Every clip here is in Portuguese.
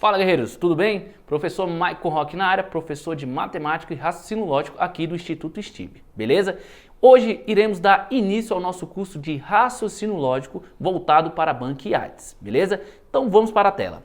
Fala, guerreiros, tudo bem? Professor Maicon Roque na área, professor de matemática e raciocínio lógico aqui do Instituto STIB, beleza? Hoje iremos dar início ao nosso curso de raciocínio lógico voltado para a Banca IADES, beleza? Então vamos para a tela.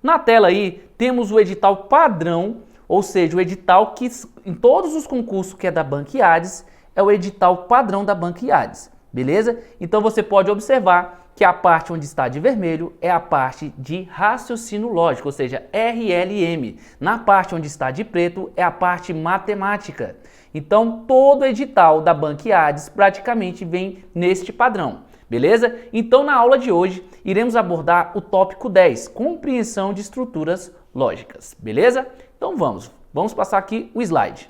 Na tela aí temos o edital padrão, ou seja, o edital que em todos os concursos que é da Banca IADES é o edital padrão da Banca IADES, beleza? Então você pode observar que a parte onde está de vermelho é a parte de raciocínio lógico, ou seja, RLM. Na parte onde está de preto é a parte matemática. Então, todo edital da Banca IADES praticamente vem neste padrão, beleza? Então, na aula de hoje, iremos abordar o tópico 10, compreensão de estruturas lógicas, beleza? Então, vamos passar aqui o slide.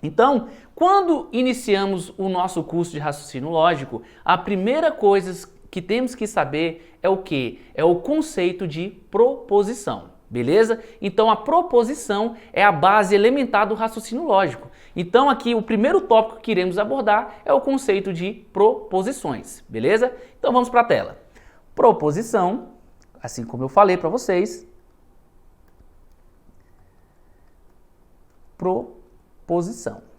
Então, quando iniciamos o nosso curso de raciocínio lógico, a primeira coisa que temos que saber é o quê? É o conceito de proposição, beleza? Então a proposição é a base elementar do raciocínio lógico. Então aqui o primeiro tópico que iremos abordar é o conceito de proposições, beleza? Então vamos para a tela. Proposição, assim como eu falei para vocês, proposição.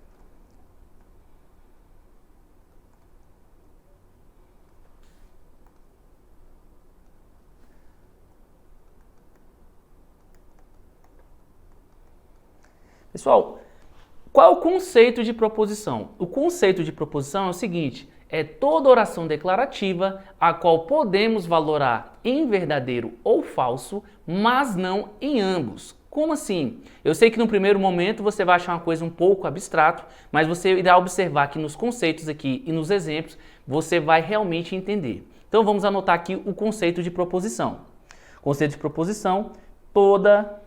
Pessoal, qual é o conceito de proposição? O conceito de proposição é o seguinte, é toda oração declarativa a qual podemos valorar em verdadeiro ou falso, mas não em ambos. Como assim? Eu sei que no primeiro momento você vai achar uma coisa um pouco abstrato, mas você irá observar que nos conceitos aqui e nos exemplos você vai realmente entender. Então vamos anotar aqui o conceito de proposição. Conceito de proposição, toda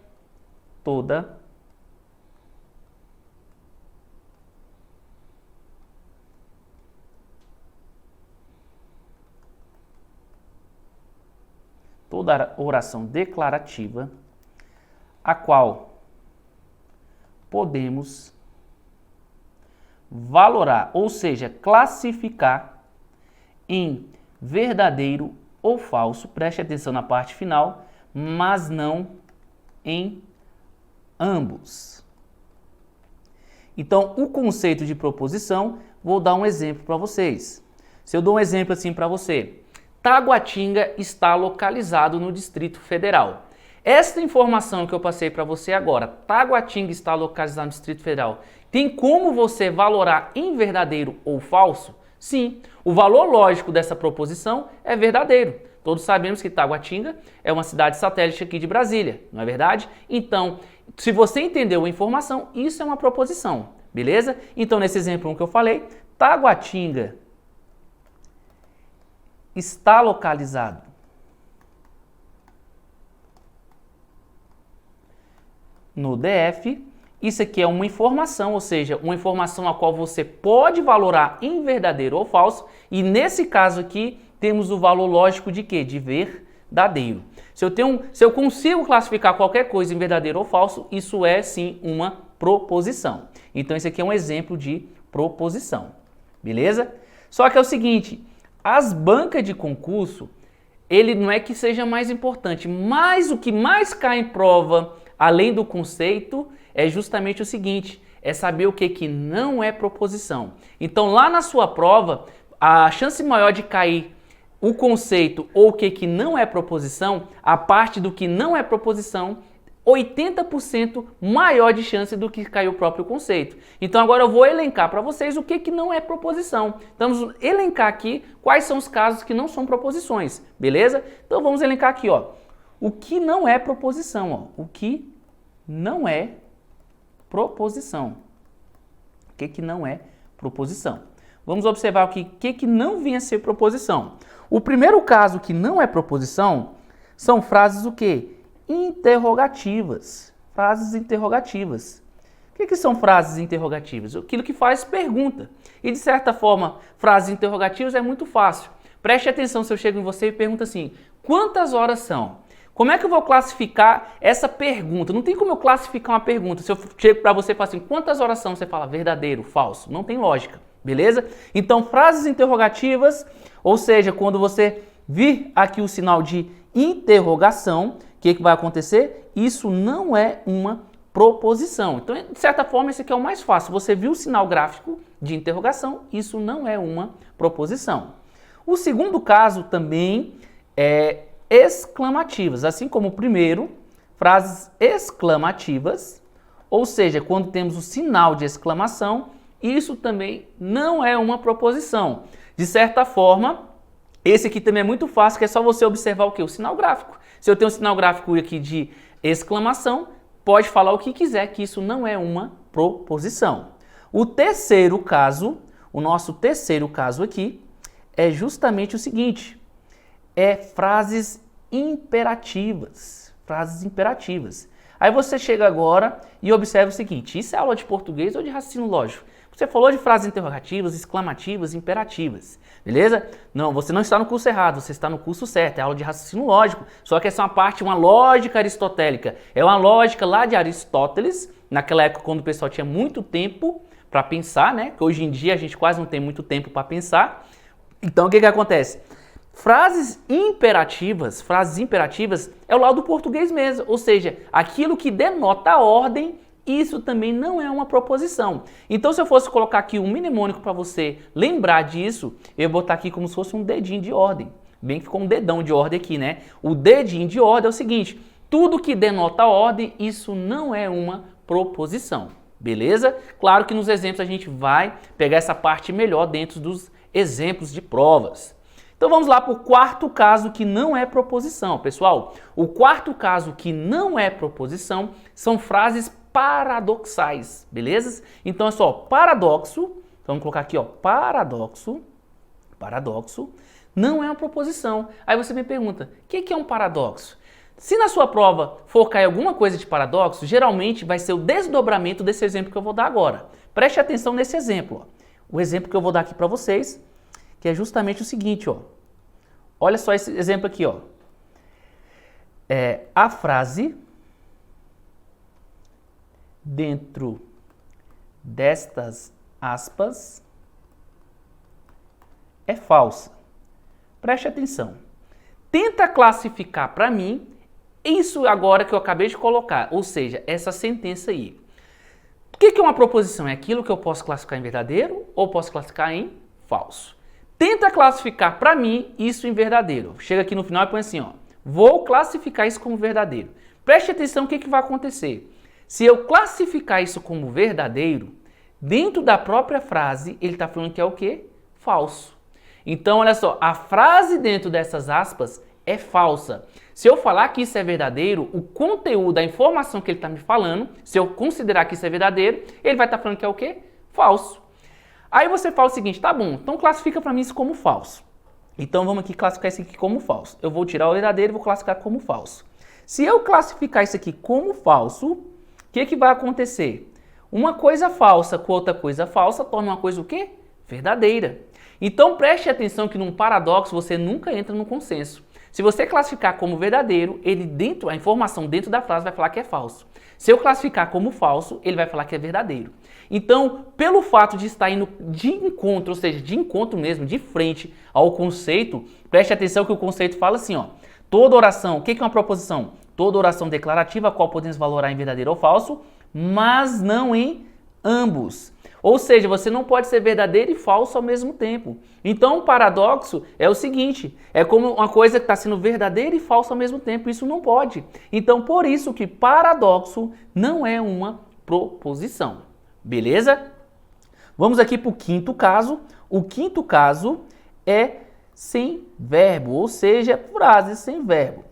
oração declarativa a qual podemos valorar, ou seja, classificar em verdadeiro ou falso, preste atenção na parte final, mas não em ambos. Então, o conceito de proposição, vou dar um exemplo para vocês. Se eu dou um exemplo assim para você, Taguatinga está localizado no Distrito Federal. Esta informação que eu passei para você agora, Taguatinga está localizado no Distrito Federal, tem como você valorar em verdadeiro ou falso? Sim, o valor lógico dessa proposição é verdadeiro. Todos sabemos que Taguatinga é uma cidade satélite aqui de Brasília, não é verdade? Então, se você entendeu a informação, isso é uma proposição, beleza? Então, nesse exemplo que eu falei, Taguatinga está localizado no DF. Isso aqui é uma informação, ou seja, uma informação a qual você pode valorar em verdadeiro ou falso. E nesse caso aqui, temos o valor lógico de quê? De verdadeiro. Se eu consigo classificar qualquer coisa em verdadeiro ou falso, isso é sim uma proposição. Então esse aqui é um exemplo de proposição, beleza? Só que é o seguinte, as bancas de concurso, ele não é que seja mais importante, mas o que mais cai em prova, além do conceito, é justamente o seguinte, é saber o que não é proposição. Então lá na sua prova, a chance maior de cair o conceito ou o que não é proposição, a parte do que não é proposição, 80% maior de chance do que cair o próprio conceito. Então agora eu vou elencar para vocês o que não é proposição. Então vamos elencar aqui quais são os casos que não são proposições, beleza? Então vamos elencar aqui, ó, o que não é proposição, ó, o que não é proposição. O que não é proposição? Vamos observar o que não vem a ser proposição. O primeiro caso que não é proposição são frases o quê? Interrogativas. Frases interrogativas. O que são frases interrogativas? Aquilo que faz pergunta. E de certa forma, frases interrogativas é muito fácil. Preste atenção se eu chego em você e pergunto assim, quantas horas são? Como é que eu vou classificar essa pergunta? Não tem como eu classificar uma pergunta. Se eu chego para você e falo assim, quantas horas são? Você fala verdadeiro, falso. Não tem lógica, beleza? Então, frases interrogativas, ou seja, quando você vir aqui o sinal de interrogação, que vai acontecer? Isso não é uma proposição. Então, de certa forma, esse aqui é o mais fácil. Você viu o sinal gráfico de interrogação, isso não é uma proposição. O segundo caso também é exclamativas, assim como o primeiro, frases exclamativas, ou seja, quando temos o sinal de exclamação, isso também não é uma proposição. De certa forma, esse aqui também é muito fácil, que é só você observar o quê? O sinal gráfico. Se eu tenho um sinal gráfico aqui de exclamação, pode falar o que quiser, que isso não é uma proposição. O terceiro caso, o nosso terceiro caso aqui, é justamente o seguinte, é frases imperativas, frases imperativas. Aí você chega agora e observa o seguinte, isso é aula de português ou de raciocínio lógico? Você falou de frases interrogativas, exclamativas, imperativas, beleza? Não, você não está no curso errado, você está no curso certo, é aula de raciocínio lógico, só que essa é uma parte, uma lógica aristotélica, é uma lógica lá de Aristóteles, naquela época quando o pessoal tinha muito tempo para pensar, né? Que hoje em dia a gente quase não tem muito tempo para pensar. Então o que acontece? Frases imperativas é o lado do português mesmo, ou seja, aquilo que denota a ordem, isso também não é uma proposição. Então, se eu fosse colocar aqui um mnemônico para você lembrar disso, eu ia botar aqui como se fosse um dedinho de ordem. Bem que ficou um dedão de ordem aqui, né? O dedinho de ordem é o seguinte, tudo que denota ordem, isso não é uma proposição. Beleza? Claro que nos exemplos a gente vai pegar essa parte melhor dentro dos exemplos de provas. Então vamos lá para o quarto caso que não é proposição, pessoal. O quarto caso que não é proposição são frases paradoxais, beleza? Então é só paradoxo, vamos colocar aqui, ó, paradoxo, não é uma proposição. Aí você me pergunta, o que é um paradoxo? Se na sua prova for cair alguma coisa de paradoxo, geralmente vai ser o desdobramento desse exemplo que eu vou dar agora. Preste atenção nesse exemplo, ó. O exemplo que eu vou dar aqui para vocês, que é justamente o seguinte, ó. Olha só esse exemplo aqui, ó. A frase dentro destas aspas é falsa. Preste atenção. Tenta classificar para mim isso agora que eu acabei de colocar, ou seja, essa sentença aí. O que é uma proposição? É aquilo que eu posso classificar em verdadeiro ou posso classificar em falso. Tenta classificar para mim isso em verdadeiro. Chega aqui no final e põe assim, ó. Vou classificar isso como verdadeiro. Preste atenção o que vai acontecer. Se eu classificar isso como verdadeiro, dentro da própria frase, ele está falando que é o quê? Falso. Então, olha só, a frase dentro dessas aspas é falsa. Se eu falar que isso é verdadeiro, o conteúdo, a informação que ele está me falando, se eu considerar que isso é verdadeiro, ele vai estar falando que é o quê? Falso. Aí você fala o seguinte, tá bom, então classifica para mim isso como falso. Então vamos aqui classificar isso aqui como falso. Eu vou tirar o verdadeiro e vou classificar como falso. Se eu classificar isso aqui como falso, o que vai acontecer? Uma coisa falsa com outra coisa falsa torna uma coisa o quê? Verdadeira. Então preste atenção que num paradoxo você nunca entra no consenso. Se você classificar como verdadeiro, a informação dentro da frase vai falar que é falso. Se eu classificar como falso, ele vai falar que é verdadeiro. Então, pelo fato de estar indo de encontro, ou seja, de encontro mesmo, de frente ao conceito, preste atenção que o conceito fala assim, ó. Toda oração, o que é uma proposição? Toda oração declarativa, a qual podemos valorar em verdadeiro ou falso, mas não em ambos. Ou seja, você não pode ser verdadeiro e falso ao mesmo tempo. Então, o paradoxo é o seguinte, é como uma coisa que está sendo verdadeira e falsa ao mesmo tempo. Isso não pode. Então, por isso que paradoxo não é uma proposição. Beleza? Vamos aqui para o quinto caso. O quinto caso é sem verbo, ou seja, frases sem verbo.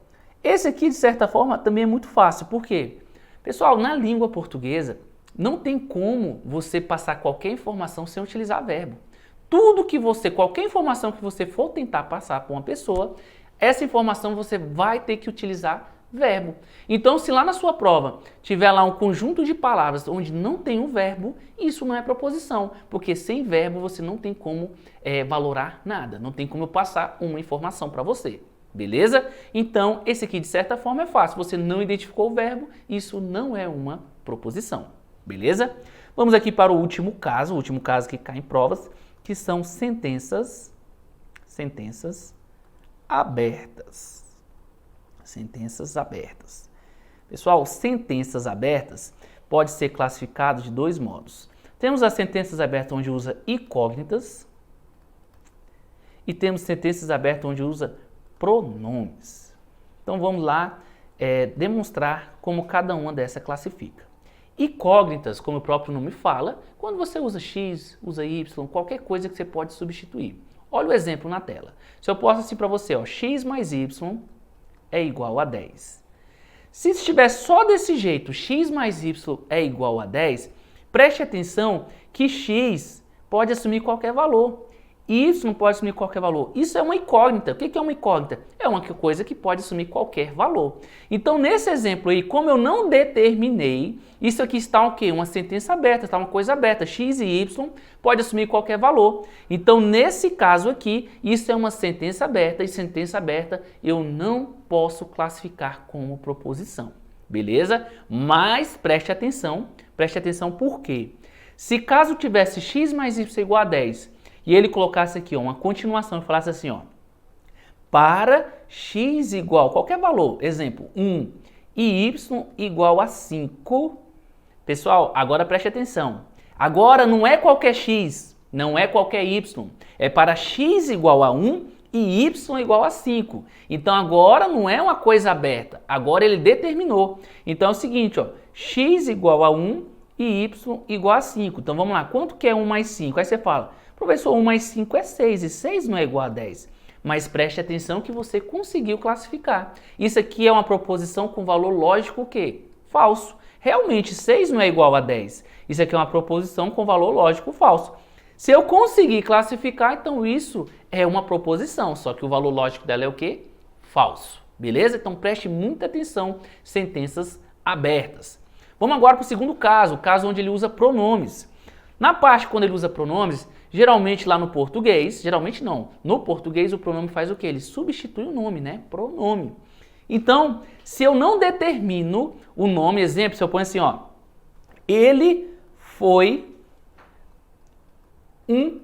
Esse aqui, de certa forma, também é muito fácil. Por quê? Pessoal, na língua portuguesa, não tem como você passar qualquer informação sem utilizar verbo. Qualquer informação que você for tentar passar para uma pessoa, essa informação você vai ter que utilizar verbo. Então, se lá na sua prova tiver lá um conjunto de palavras onde não tem um verbo, isso não é proposição, porque sem verbo você não tem como valorar nada, não tem como eu passar uma informação para você. Beleza? Então, esse aqui de certa forma é fácil. Você não identificou o verbo, isso não é uma proposição. Beleza? Vamos aqui para o último caso que cai em provas, que são sentenças abertas. Sentenças abertas. Pessoal, sentenças abertas pode ser classificado de dois modos. Temos as sentenças abertas onde usa incógnitas e temos sentenças abertas onde usa pronomes. Então vamos lá demonstrar como cada uma dessas classifica. Incógnitas, como o próprio nome fala, quando você usa x, usa y, qualquer coisa que você pode substituir. Olha o exemplo na tela. Se eu posto assim para você, ó, x mais y é igual a 10. Se estiver só desse jeito, x mais y é igual a 10, preste atenção que x pode assumir qualquer valor. Y pode assumir qualquer valor. Isso é uma incógnita. O que é uma incógnita? É uma coisa que pode assumir qualquer valor. Então, nesse exemplo aí, como eu não determinei, isso aqui está o quê? Uma sentença aberta, está uma coisa aberta. X e Y pode assumir qualquer valor. Então, nesse caso aqui, isso é uma sentença aberta e sentença aberta eu não posso classificar como proposição. Beleza? Mas preste atenção por quê? Se caso tivesse x mais y igual a 10, e ele colocasse aqui ó, uma continuação e falasse assim, ó, para x igual a qualquer valor, exemplo, 1 e y igual a 5. Pessoal, agora preste atenção. Agora não é qualquer x, não é qualquer y, é para x igual a 1 e y igual a 5. Então agora não é uma coisa aberta, agora ele determinou. Então é o seguinte, ó, x igual a 1 e y igual a 5. Então vamos lá, quanto que é 1 mais 5? Aí você fala, professor, 1 mais 5 é 6 e 6 não é igual a 10. Mas preste atenção que você conseguiu classificar. Isso aqui é uma proposição com valor lógico o quê? Falso. Realmente 6 não é igual a 10. Isso aqui é uma proposição com valor lógico falso. Se eu conseguir classificar, então isso é uma proposição, só que o valor lógico dela é o quê? Falso. Beleza? Então preste muita atenção, sentenças abertas. Vamos agora para o segundo caso, o caso onde ele usa pronomes. Na parte quando ele usa pronomes, geralmente lá no português, geralmente não, no português o pronome faz o quê? Ele substitui o nome, né? Pronome. Então, se eu não determino o nome, exemplo, se eu ponho assim, ó, ele foi um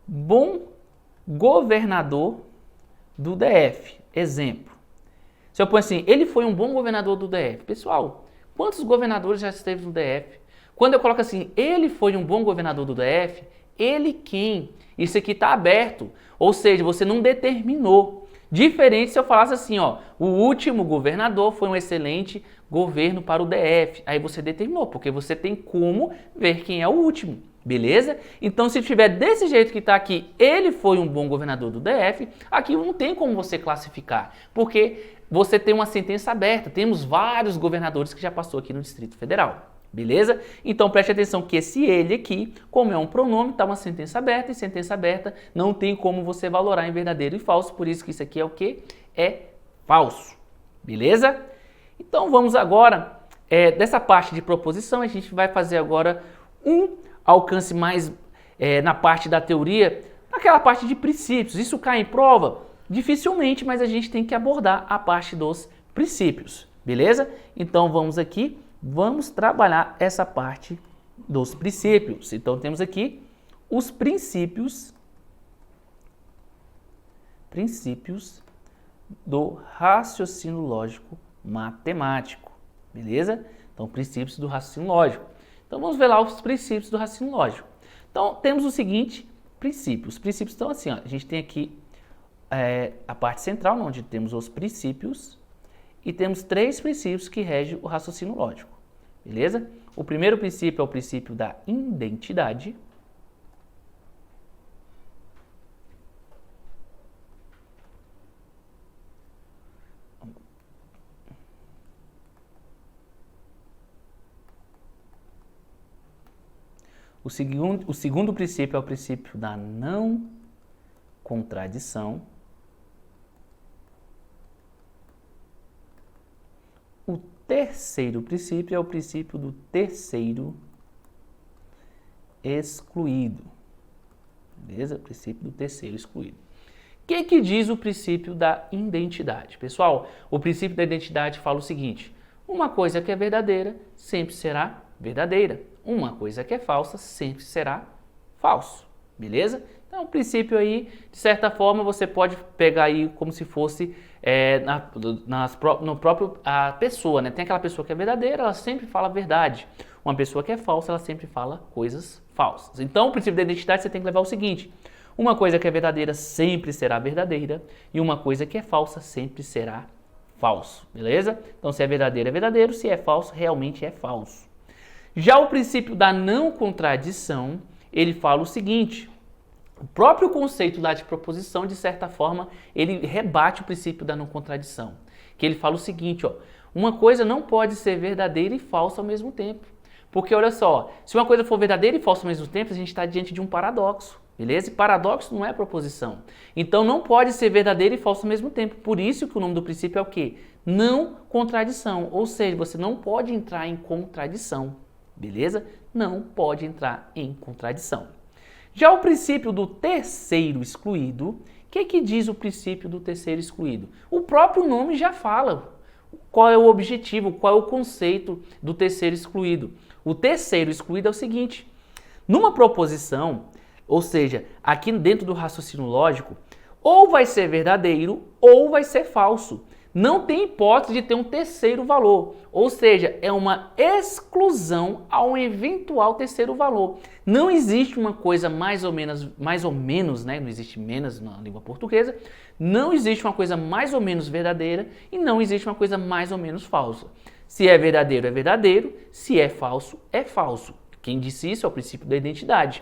bom governador do DF, exemplo. Se eu ponho assim, ele foi um bom governador do DF. Pessoal, quantos governadores já esteve no DF? Quando eu coloco assim, ele foi um bom governador do DF, ele quem? Isso aqui está aberto, ou seja, você não determinou. Diferente se eu falasse assim, ó, o último governador foi um excelente governo para o DF. Aí você determinou, porque você tem como ver quem é o último, beleza? Então se tiver desse jeito que está aqui, ele foi um bom governador do DF, aqui não tem como você classificar, porque você tem uma sentença aberta, temos vários governadores que já passou aqui no Distrito Federal. Beleza? Então preste atenção que esse ele aqui, como é um pronome, está uma sentença aberta e sentença aberta não tem como você valorar em verdadeiro e falso, por isso que isso aqui é o que? É falso. Beleza? Então vamos agora, dessa parte de proposição, a gente vai fazer agora um alcance mais na parte da teoria, naquela parte de princípios. Isso cai em prova? Dificilmente, mas a gente tem que abordar a parte dos princípios. Beleza? Então vamos aqui. Vamos trabalhar essa parte dos princípios. Então, temos aqui os princípios do raciocínio lógico matemático. Beleza? Então, princípios do raciocínio lógico. Então, vamos ver lá os princípios do raciocínio lógico. Então, temos o seguinte princípio. Os princípios estão assim, ó. A gente tem aqui a parte central, onde temos os princípios. E temos 3 princípios que regem o raciocínio lógico, beleza? O primeiro princípio é o princípio da identidade. O segundo princípio é o princípio da não contradição. O terceiro princípio é o princípio do terceiro excluído. Beleza? O princípio do terceiro excluído. O que diz o princípio da identidade? Pessoal, o princípio da identidade fala o seguinte: uma coisa que é verdadeira sempre será verdadeira. Uma coisa que é falsa sempre será falso. Beleza? Então, o princípio aí, de certa forma, você pode pegar aí como se fosse no próprio a pessoa, né? Tem aquela pessoa que é verdadeira, ela sempre fala a verdade. Uma pessoa que é falsa, ela sempre fala coisas falsas. Então, o princípio da identidade você tem que levar o seguinte: uma coisa que é verdadeira sempre será verdadeira e uma coisa que é falsa sempre será falso, beleza? Então, se é verdadeiro, é verdadeiro, se é falso, realmente é falso. Já o princípio da não contradição, ele fala o seguinte: o próprio conceito lá de proposição, de certa forma, ele rebate o princípio da não contradição. Que ele fala o seguinte, ó, uma coisa não pode ser verdadeira e falsa ao mesmo tempo. Porque olha só, se uma coisa for verdadeira e falsa ao mesmo tempo, a gente está diante de um paradoxo, beleza? E paradoxo não é proposição. Então não pode ser verdadeira e falsa ao mesmo tempo. Por isso que o nome do princípio é o quê? Não contradição. Ou seja, você não pode entrar em contradição, beleza? Não pode entrar em contradição. Já o princípio do terceiro excluído, o que diz o princípio do terceiro excluído? O próprio nome já fala qual é o objetivo, qual é o conceito do terceiro excluído. O terceiro excluído é o seguinte: numa proposição, ou seja, aqui dentro do raciocínio lógico, ou vai ser verdadeiro ou vai ser falso. Não tem hipótese de ter um terceiro valor, ou seja, é uma exclusão a um eventual terceiro valor. Não existe uma coisa mais ou menos, né? Não existe menos na língua portuguesa, não existe uma coisa mais ou menos verdadeira e não existe uma coisa mais ou menos falsa. Se é verdadeiro, se é falso, é falso. Quem disse isso é o princípio da identidade.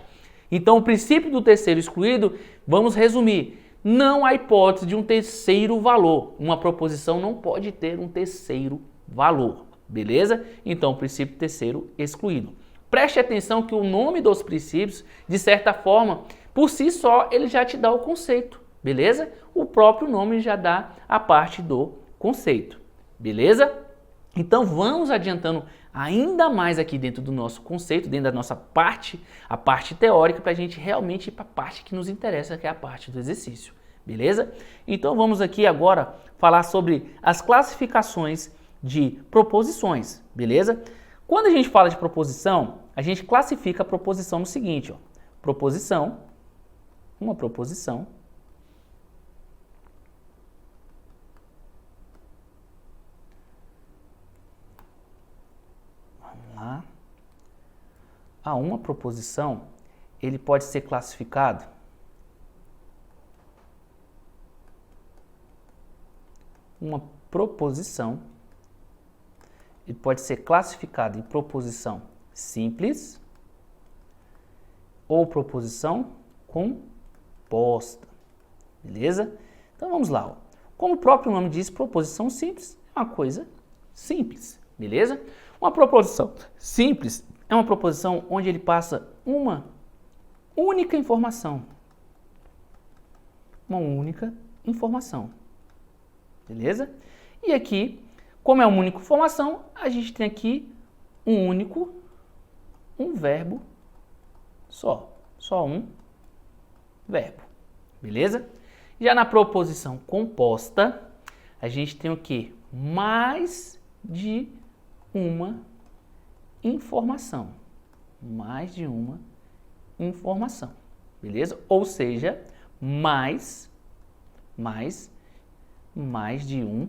Então, o princípio do terceiro excluído, vamos resumir: não há hipótese de um terceiro valor. Uma proposição não pode ter um terceiro valor, beleza? Então, o princípio terceiro excluído. Preste atenção que o nome dos princípios, de certa forma, por si só, ele já te dá o conceito, beleza? O próprio nome já dá a parte do conceito, beleza? Então, vamos adiantando ainda mais aqui dentro do nosso conceito, dentro da nossa parte, a parte teórica, para a gente realmente ir para a parte que nos interessa, que é a parte do exercício, beleza? Então vamos aqui agora falar sobre as classificações de proposições, beleza? Quando a gente fala de proposição, a gente classifica a proposição no seguinte, ó, proposição, uma proposição, a uma proposição, ele pode ser classificado uma proposição, ele pode ser classificado em proposição simples ou proposição composta, beleza? Então vamos lá, ó. Como o próprio nome diz, proposição simples é uma coisa simples, beleza? Uma proposição simples é uma proposição onde ele passa uma única informação. Uma única informação. Beleza? E aqui, como é uma única informação, a gente tem aqui um verbo só. Só um verbo. Beleza? Já na proposição composta, a gente tem o quê? Mais de uma informação. Mais de uma informação. Beleza? Ou seja, mais de um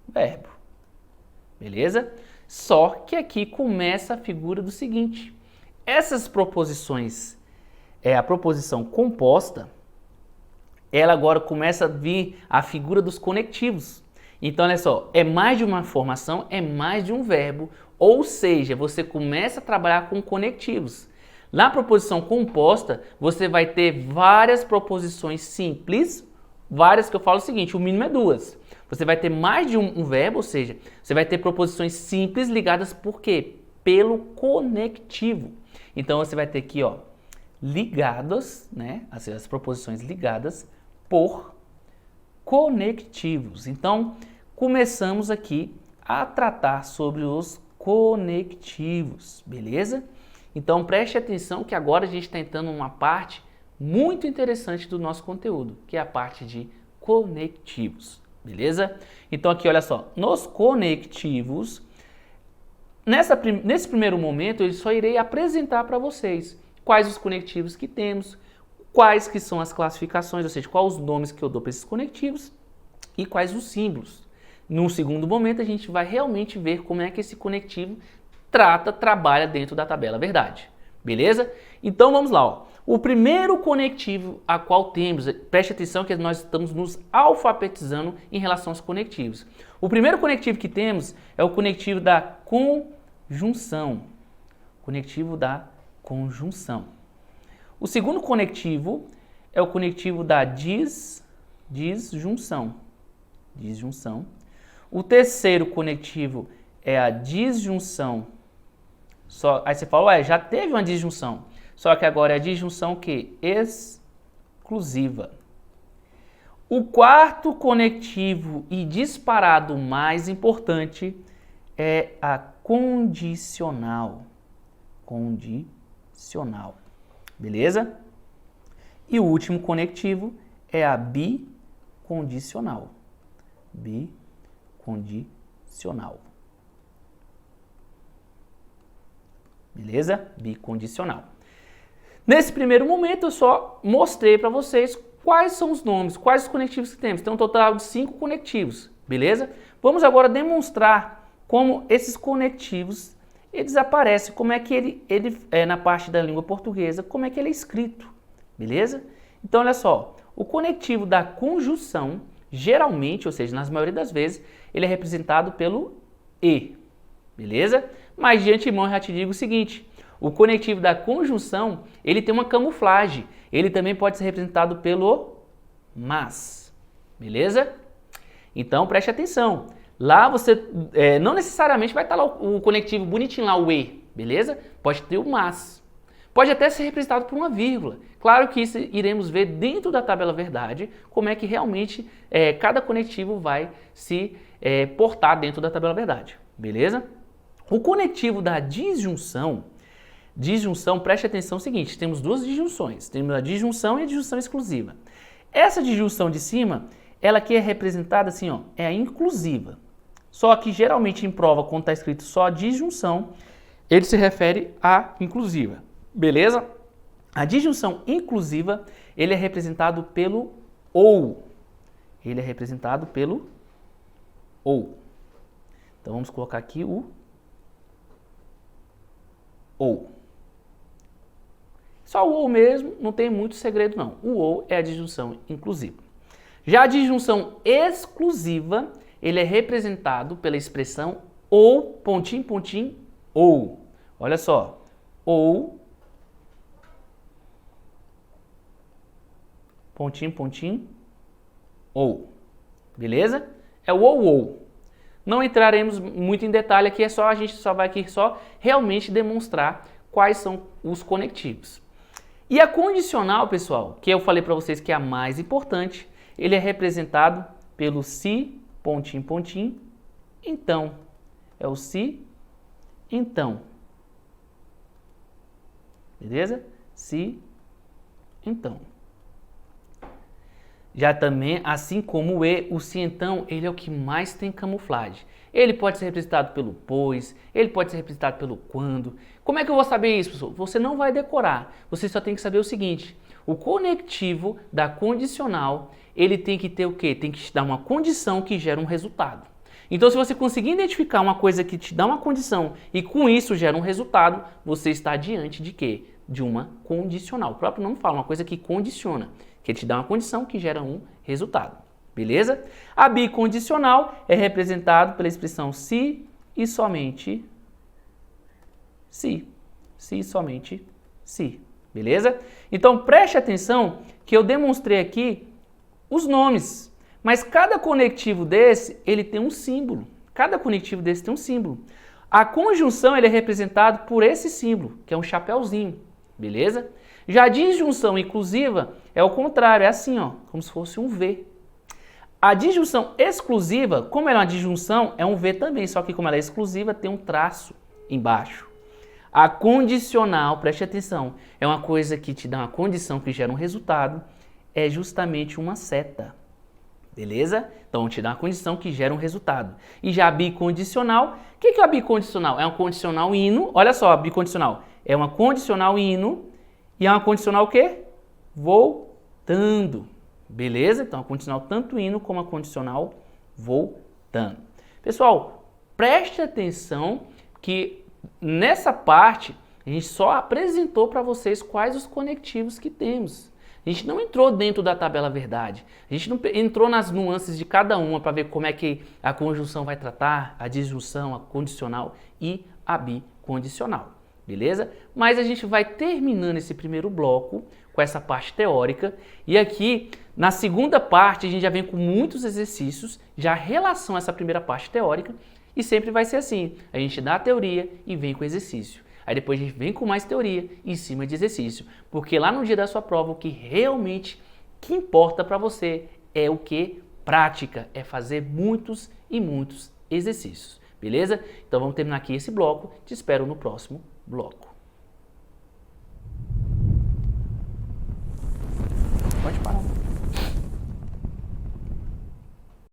verbo. Beleza? Só que aqui começa a figura do seguinte: essas proposições, a proposição composta, ela agora começa a vir a figura dos conectivos. Então, olha só, é mais de uma informação, é mais de um verbo, ou seja, você começa a trabalhar com conectivos. Na proposição composta, você vai ter várias proposições simples, várias que eu falo o seguinte, o mínimo é duas. Você vai ter mais de um verbo, ou seja, você vai ter proposições simples ligadas por quê? Pelo conectivo. Então, você vai ter aqui, ó, ligadas, né? As proposições ligadas por conectivos. Então, começamos aqui a tratar sobre os conectivos, beleza? Então, preste atenção que agora a gente está entrando numa parte muito interessante do nosso conteúdo, que é a parte de conectivos, beleza? Então, aqui, olha só, nos conectivos, nesse primeiro momento, eu só irei apresentar para vocês quais os conectivos que temos, quais que são as classificações, ou seja, quais os nomes que eu dou para esses conectivos e quais os símbolos. Num segundo momento, a gente vai realmente ver como é que esse conectivo trabalha dentro da tabela verdade. Beleza? Então vamos lá. Ó. O primeiro conectivo a qual temos, preste atenção que nós estamos nos alfabetizando em relação aos conectivos. O primeiro conectivo que temos é o conectivo da conjunção. Conectivo da conjunção. O segundo conectivo é o conectivo da disjunção. Disjunção. O terceiro conectivo é a disjunção. Aí você fala, ué, já teve uma disjunção. Só que agora é a disjunção o quê? Exclusiva. O quarto conectivo e disparado mais importante é a condicional. Condicional. Beleza? E o último conectivo é a bicondicional. Bicondicional. Beleza? Bicondicional. Nesse primeiro momento, eu só mostrei para vocês quais são os nomes, quais os conectivos que temos. Tem um total de 5 conectivos, beleza? Vamos agora demonstrar como esses conectivos eles aparecem, como é que ele na parte da língua portuguesa, como é que ele é escrito, beleza? Então, olha só, o conectivo da conjunção, geralmente, ou seja, nas maioria das vezes, ele é representado pelo E, beleza? Mas de antemão eu já te digo o seguinte, o conectivo da conjunção, ele tem uma camuflagem, ele também pode ser representado pelo mas, beleza? Então, preste atenção. Lá você, não necessariamente vai estar lá o conectivo bonitinho lá, o E, beleza? Pode ter o mas. Pode até ser representado por uma vírgula. Claro que isso iremos ver dentro da tabela verdade, como é que realmente cada conectivo vai se portar dentro da tabela verdade, beleza? O conectivo da disjunção, preste atenção, é o seguinte, temos duas disjunções, temos a disjunção e a disjunção exclusiva. Essa disjunção de cima, ela aqui é representada assim, ó, é a inclusiva. Só que geralmente em prova, quando está escrito só disjunção, ele se refere à inclusiva, beleza? A disjunção inclusiva, ele é representado pelo OU. Ele é representado pelo OU. Então vamos colocar aqui o OU. Só o OU mesmo, não tem muito segredo não. O OU é a disjunção inclusiva. Já a disjunção exclusiva, ele é representado pela expressão ou, pontinho, pontinho, ou. Olha só, ou, pontinho, pontinho, ou. Beleza? É o ou. Não entraremos muito em detalhe aqui, a gente só vai aqui só realmente demonstrar quais são os conectivos. E a condicional, pessoal, que eu falei para vocês que é a mais importante, ele é representado pelo se, pontinho, pontinho, então. É o se, então. Beleza? Se, então. Já também, assim como o e, o se, então, ele é o que mais tem camuflagem. Ele pode ser representado pelo pois, ele pode ser representado pelo quando. Como é que eu vou saber isso, pessoal? Você não vai decorar. Você só tem que saber o seguinte, o conectivo da condicional, ele tem que ter o quê? Tem que te dar uma condição que gera um resultado. Então, se você conseguir identificar uma coisa que te dá uma condição e com isso gera um resultado, você está diante de quê? De uma condicional. O próprio nome fala, uma coisa que condiciona, que te dá uma condição que gera um resultado. Beleza? A bicondicional é representado pela expressão se e somente se. Se e somente se. Beleza? Então, preste atenção que eu demonstrei aqui os nomes, mas cada conectivo desse, ele tem um símbolo. Cada conectivo desse tem um símbolo. A conjunção, ele é representado por esse símbolo, que é um chapéuzinho, beleza? Já a disjunção inclusiva é o contrário, é assim, ó, como se fosse um V. A disjunção exclusiva, como ela é uma disjunção, é um V também, só que como ela é exclusiva, tem um traço embaixo. A condicional, preste atenção, é uma coisa que te dá uma condição que gera um resultado, é justamente uma seta, beleza? Então, te dá uma condição que gera um resultado. E já a bicondicional, o que é a bicondicional? É uma condicional hino, olha só, a bicondicional, é uma condicional hino e é uma condicional o quê? voltando. Beleza? Então, a condicional tanto indo como a condicional voltando. Pessoal, preste atenção que nessa parte a gente só apresentou para vocês quais os conectivos que temos. A gente não entrou dentro da tabela verdade. A gente não entrou nas nuances de cada uma para ver como é que a conjunção vai tratar, a disjunção, a condicional e a bicondicional. Beleza? Mas a gente vai terminando esse primeiro bloco com essa parte teórica e aqui na segunda parte a gente já vem com muitos exercícios, já em relação a essa primeira parte teórica e sempre vai ser assim, a gente dá a teoria e vem com o exercício. Aí depois a gente vem com mais teoria em cima de exercício, porque lá no dia da sua prova o que realmente que importa para você é o que? Prática, é fazer muitos e muitos exercícios, beleza? Então vamos terminar aqui esse bloco, te espero no próximo bloco.